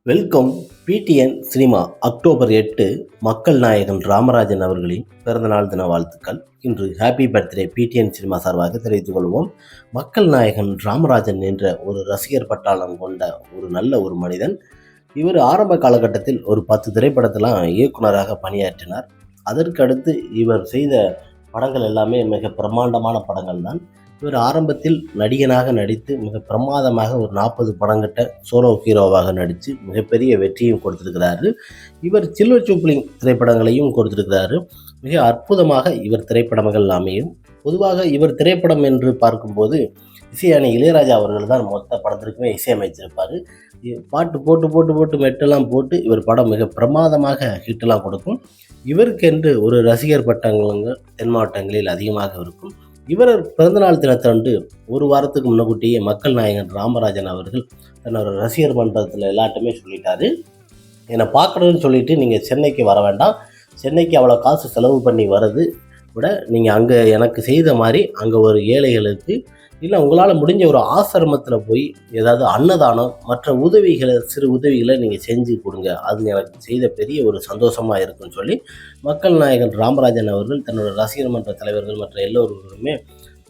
Welcome PTN cinema. October 8 மக்கள் நாயகன் ராமராஜன் அவர்களின் பிறந்தநாள் தின வாழ்த்துக்கள். இன்று ஹாப்பி பர்த்டே பிடிஎன் சினிமா சார்பாக தெரிவித்துக் கொள்வோம். மக்கள் நாயகன் ராமராஜன் என்ற ஒரு ரசிகர் பட்டாளம் கொண்ட ஒரு நல்ல ஒரு மனிதன். இவர் ஆரம்ப காலகட்டத்தில் ஒரு 10 திரைப்படத்தெல்லாம் இயக்குனராக பணியாற்றினார். அதற்கடுத்து இவர் செய்த படங்கள் எல்லாமே மிக பிரம்மாண்டமான படங்கள் தான். இவர் ஆரம்பத்தில் நடிகனாக நடித்து மிக பிரமாதமாக ஒரு 40 படங்கிட்ட சோலோ ஹீரோவாக நடித்து மிகப்பெரிய வெற்றியும் கொடுத்திருக்கிறாரு. இவர் சில்வர் ஜூப்ளிங் திரைப்படங்களையும் கொடுத்திருக்கிறாரு. மிக அற்புதமாக இவர் திரைப்படங்கள் அமையும். பொதுவாக இவர் திரைப்படம் என்று பார்க்கும்போது இசையானி இளையராஜா அவர்கள் தான் மொத்த படத்திற்குமே இசையமைச்சிருப்பார். பாட்டு போட்டு போட்டு போட்டு மெட்டெல்லாம் போட்டு இவர் படம் மிக பிரமாதமாக ஹிட்டெல்லாம் கொடுக்கும். இவருக்கென்று ஒரு ரசிகர் பட்டங்கள் தென் மாவட்டங்களில் அதிகமாக இருக்கும். இவர் பிறந்தநாள் தினத்தன்று ஒரு வாரத்துக்கு முன்னக்கூட்டியே மக்கள் நாயகன் ராமராஜன் அவர்கள் தன்னோட ரசிகர் மன்றத்தில் எல்லாட்டுமே சொல்லிட்டாரு, என்னை பார்க்கணுன்னு சொல்லிட்டு நீங்கள் சென்னைக்கு வர வேண்டாம், சென்னைக்கு அவ்வளோ காசு செலவு பண்ணி வர்றது விட நீங்கள் அங்கே எனக்கு செய்த மாதிரி அங்கே ஒரு ஏழைகளுக்கு இல்லை உங்களால் முடிஞ்ச ஒரு ஆசிரமத்தில் போய் ஏதாவது அன்னதானம் மற்ற உதவிகளை சிறு உதவிகளை நீங்கள் செஞ்சு கொடுங்க, அது எனக்கு செய்த பெரிய ஒரு சந்தோஷமாக இருக்குன்னு சொல்லி மக்கள் நாயகன் ராமராஜன் அவர்கள் தன்னோட ரசிகர் மன்ற தலைவர்கள் மற்ற எல்லோருக்குமே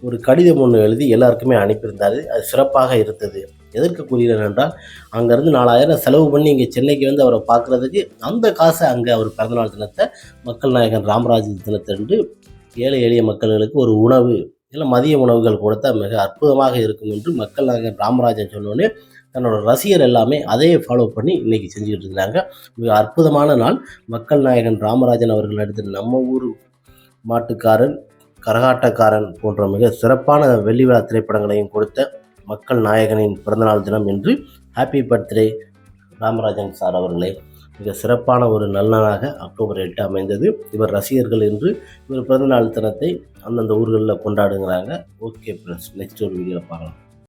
ஒரு கடிதம் ஒன்று எழுதி எல்லாருக்குமே அனுப்பியிருந்தார். அது சிறப்பாக இருந்தது. எதற்கு கூறுகிறேன் என்றால், அங்கேருந்து 4000 செலவு பண்ணி இங்கே சென்னைக்கு வந்து அவரை பார்க்குறதுக்கு அந்த காசை அங்கே அவர் பிறந்தநாள் தினத்தை மக்கள் நாயகன் ராமராஜன் தினத்தன்று ஏழை எளிய மக்களுக்கு ஒரு உணவு இல்லை மதிய உணவுகள் கொடுத்தா மிக அற்புதமாக இருக்கும் என்று மக்கள் நாயகன் ராமராஜன் சொன்னோன்னே தன்னோட ரசிகர் எல்லாமே அதையே ஃபாலோ பண்ணி இன்றைக்கி செஞ்சுக்கிட்டு இருக்கிறாங்க. மிக அற்புதமான நாள். மக்கள் நாயகன் ராமராஜன் அவர்கள் நடித்த நம்ம ஊர் மாட்டுக்காரன், கரகாட்டக்காரன் போன்ற மிக சிறப்பான வெள்ளி விழா திரைப்படங்களையும் கொடுத்த மக்கள் நாயகனின் பிறந்தநாள் தினம் என்று ஹாப்பி பர்த்டே ராமராஜன் சார் அவர்களே. மிக சிறப்பான ஒரு நல்லனாக அக்டோபர் 8 அமைந்தது. இவர் ரசிகர்கள் என்று இவர் பிறந்தநாள் தினத்தை அந்தந்த ஊர்களில் கொண்டாடுங்கிறாங்க. ஓகே ஃப்ரெண்ட்ஸ், நெக்ஸ்ட் ஒரு வீடியோவில் பார்க்கலாம்.